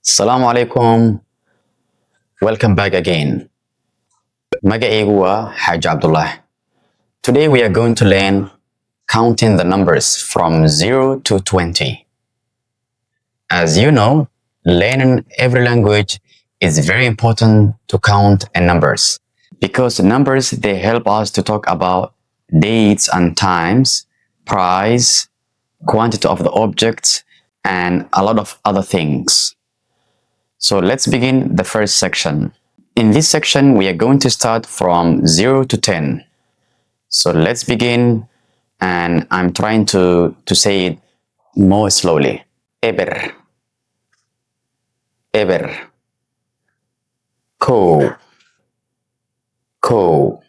Assalamu alaikum. Welcome back again. Magacaygu waa Haji Abdullahi. Today we are going to learn counting the numbers from 0 to 20. As you know, learning every language is very important to count and numbers because numbers, they help us to talk about dates and times, price, quantity of the objects, and a lot of other things. So let's begin the first section. In this section, we are going to start from 0 to 10. So let's begin, and I'm trying to say it more slowly. Eber, eber. Ko, ko.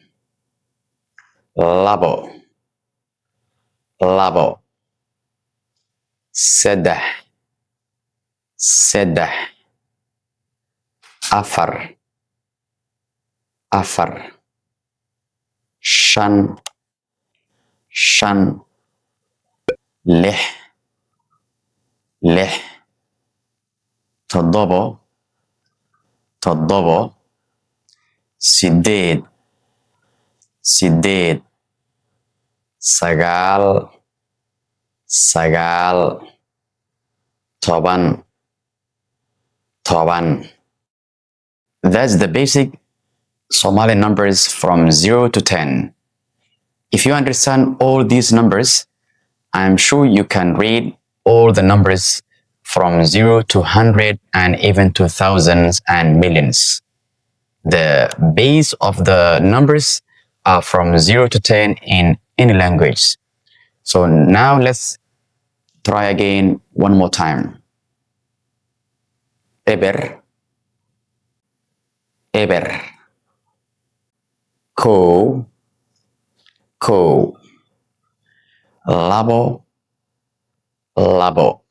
Labo, labo. Sedah, sedah. Afar, afar. Shan, shan. Lih, lih. Toddobo, toddobo. Sideed, sideed. Sagaal, sagaal. Toban, toban. That's the basic Somali numbers from 0 to 10. If you understand all these numbers, I'm sure you can read all the numbers from 0 to 100 and even to thousands and millions. The base of the numbers are from 0 to 10 in any language. So now let's try again one more time. Eber, eber. Ko, ko. Labo, labo.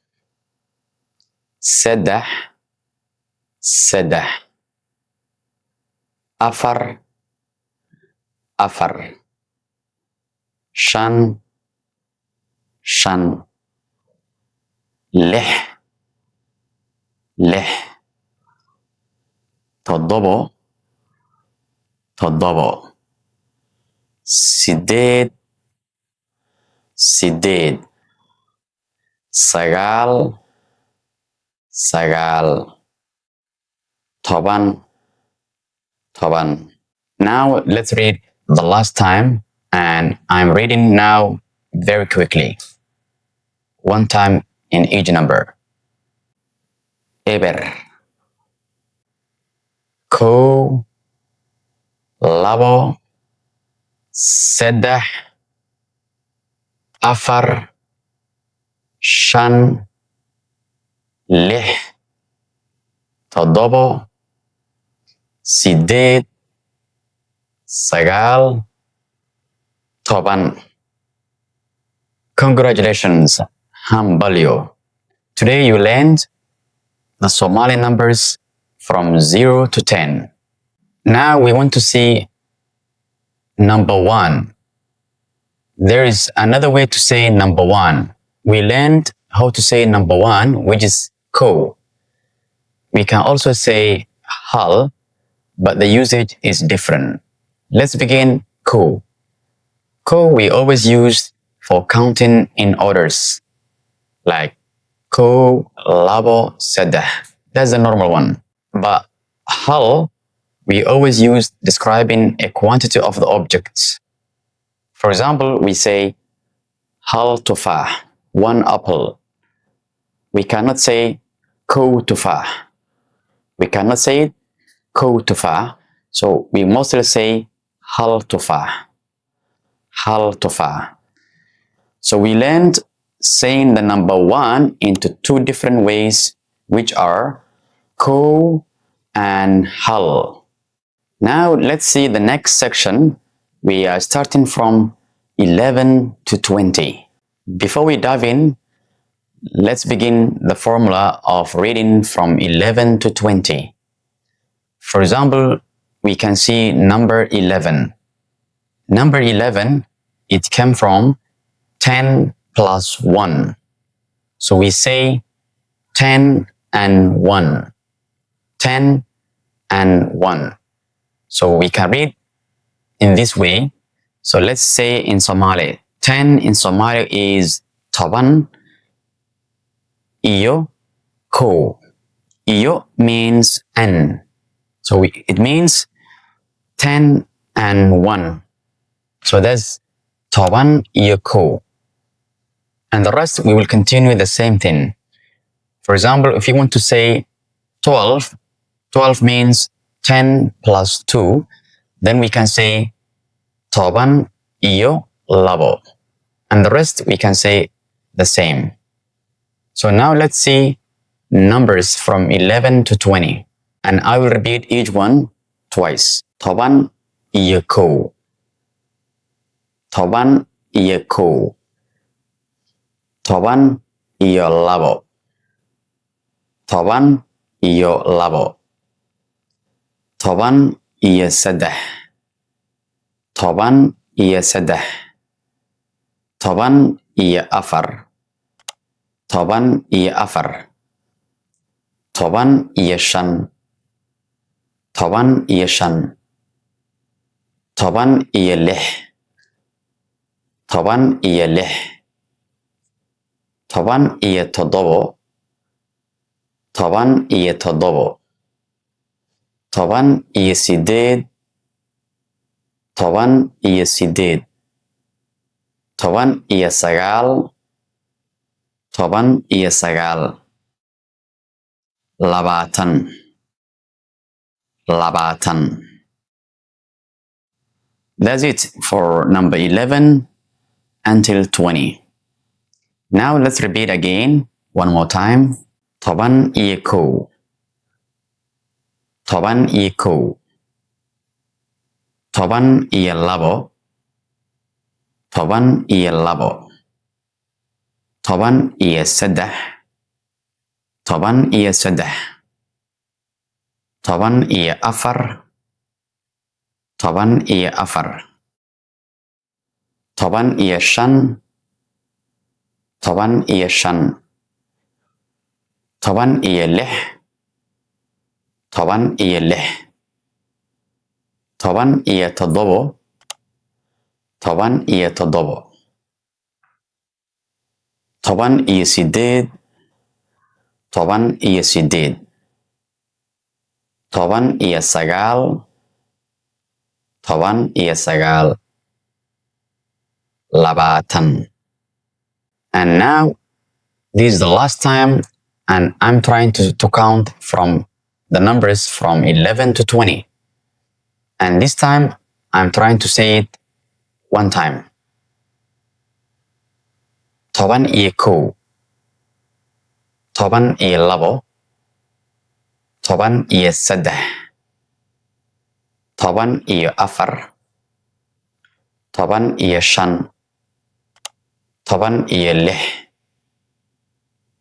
Sedah, sedah. Afar, afar. Shan, shan. Lih, lih. Toddobo, toddobo. Sideed, sideed. Sagaal, sagaal. Toban, toban. Now let's read the last time, and I'm reading now very quickly. One time in each number. Eber, ko, labo, sedah, afar, shan, lih, toddobo, sideed, sagaal, toban. Congratulations, hambalyo. Today you learned the Somali numbers from 0 to 10. Now we want to see number 1. There is another way to say number 1. We learned how to say number 1, which is ko. We can also say hal, but the usage is different. Let's begin ko. Ko we always use for counting in orders, like ko, labo, sedah. That's the normal one. But hal, we always use describing a quantity of the objects. For example, we say hal tufah, 1 apple. We cannot say ko tufah. We cannot say it ko tufah. So we mostly say hal tufah. Hal tufah. So we learned saying the number 1 into 2 different ways, which are ko and hal. Now let's see the next section. We are starting from 11 to 20. Before we dive in, let's begin the formula of reading from 11 to 20. For example, we can see number 11. Number 11, it came from 10 plus 1. So we say 10 and 1. 10 and 1. So we can read in this way. So let's say in Somali, 10 in Somali is toban iyo ko. Iyo means and. So it means 10 and 1. So that's toban iyo ko. And the rest, we will continue the same thing. For example, if you want to say 12, 12 means 10 plus 2, then we can say toban iyo labo. And the rest, we can say the same. So now let's see numbers from 11 to 20. And I will repeat each one twice. Toban iyo ko. Toban iyo ko. Toban iyo labo. Toban iyo labo. Toban iyo saddex. Toban iyo saddex. Toban iyo afar. Toban iyo afar. Toban iyo shan. Toban iyo shan. Toban iyo lix. Toban iyo lix. Toban iyo toddobo. Toban iyo toddobo. Toban iyo sideed. Toban iyo sideed. Toban iyo sagaal. Toban iyo sagaal. Labaatan. Labaatan. That's it for number 11 until 20. Now let's repeat again one more time. Toban iyo ko. Toban iyo ko. Toban iyo labo. Toban iyo labo. Toban iyo saddex. Toban iyo saddex. Toban iyo afar. Toban iyo afar. Toban iyo shan. Toban iyo shan. Toban iyo lix. Toban iyo lix. Toban iyo toddobo. Toban iyo toddobo. Toban iyo sideed. Toban iyo sideed. Toban iyo sagaal. Toban iyo sagaal. Labaatan. And now, this is the last time, and I'm trying to count from the numbers from 11 to 20. And this time, I'm trying to say it one time. Toban iyo ko. Toban iyo labo. Toban iyo saddex. Toban iyo afar. Toban iyo shan. Toban iyo lix.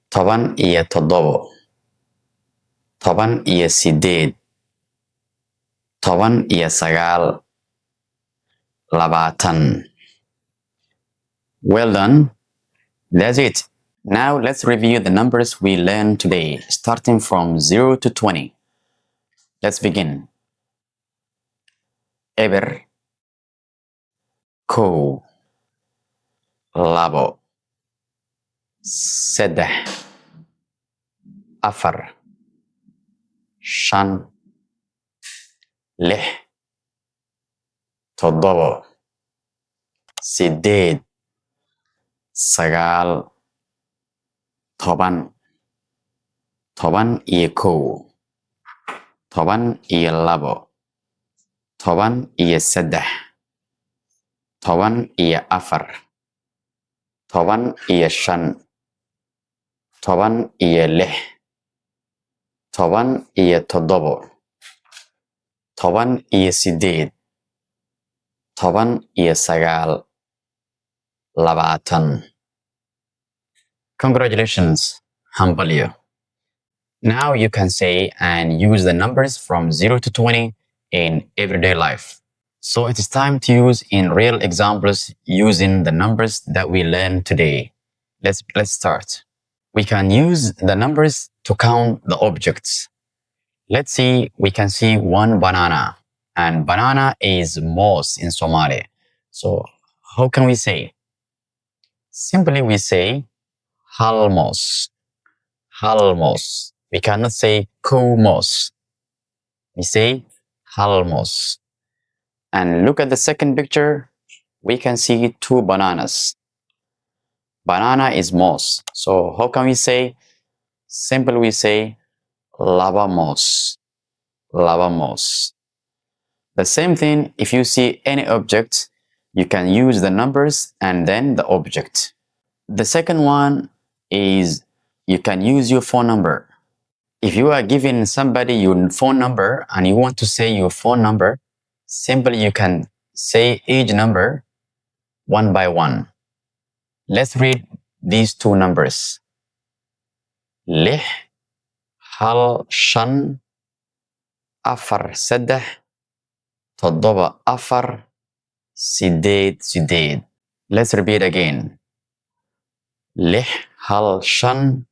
Toban iyo toddobo. Toban iyo sideed. Toban iyo sagaal. Labaatan. Well done. That's it. Now let's review the numbers we learned today, starting from 0 to 20. Let's begin. Eber. Ko. Labo. Saddex. Afar. Shan. Lix. Toddobo. Sideed. Sagaal. Toban. Toban iyo ko. Toban iyo labo. Toban iyo saddex. Toban iyo afar. Toban iyo shan. Toban iyo lix. Toban iyo toddobo. Toban iyo sideed. Toban iyo sagaal. Labaatan. Congratulations, hambalyo. Now you can say and use the numbers from 0 to 20 in everyday life. So it is time to use in real examples using the numbers that we learned today. Let's start. We can use the numbers to count the objects. Let's see, we can see one banana, and banana is moss in Somali. So how can we say? Simply we say halmos. Halmos. We cannot say kumos. We say halmos. And look at the second picture. We can see two bananas. Banana is moss. So how can we say? Simply we say lavamos. Lavamos. The same thing, if you see any object, you can use the numbers and then the object. The second one is you can use your phone number. If you are giving somebody your phone number and you want to say your phone number, simply you can say each number one by one. Let's read these two numbers. Lih, hal, shan, afar, sedeh, toddoba, afar, sideed, sideed. Let's repeat again. Lih, hal, shan,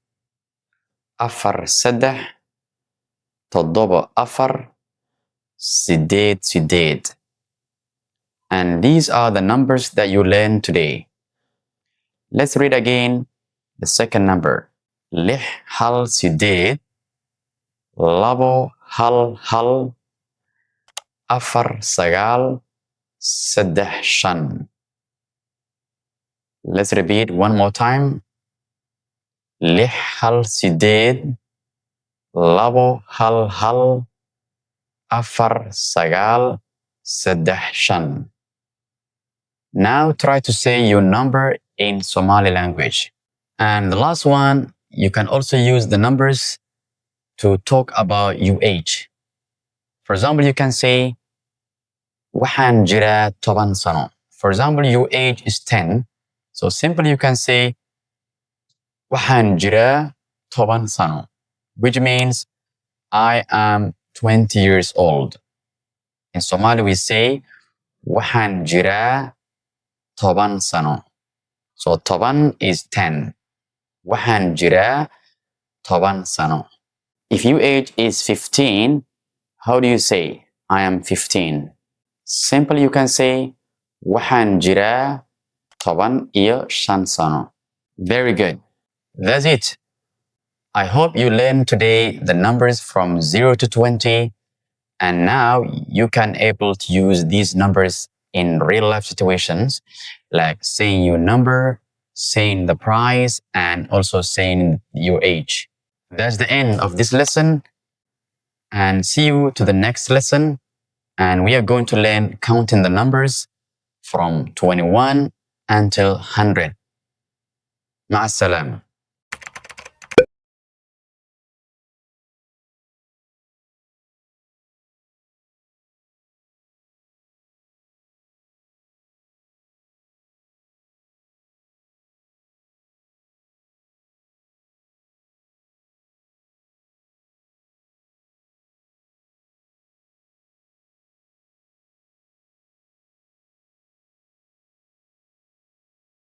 afar, sedeh, toddoba, afar, sideed, sideed. And these are the numbers that you learned today. Let's read again the second number. Lih, hal, sideed, labo, hal, hal, afar, sagal, sedeh, shan. Let's repeat one more time. Lih, hal, sideed, labo, hal, hal, afar, sagal, sedeh, shan. Now try to say your number in Somali language. And the last one, you can also use the numbers to talk about your age. For example, you can say, waxaan jiraa 10 sano. For example, your age is 10. So simply you can say, waxaan jiraa 10 sano, which means I am 20 years old. In Somali, we say, waxaan jiraa 10 sano. So 10 is 10. Waxaan jiraa 10 sano. If your age is 15, how do you say, I am 15? Simply you can say, waxaan jiraa 10 iyo 5 sano. Very good. That's it. I hope you learned today the numbers from 0 to 20, and now you can able to use these numbers in real life situations, like saying your number, saying the price, and also saying your age. That's the end of this lesson, and see you to the next lesson. And we are going to learn counting the numbers from 21 until 100. مع السلامة.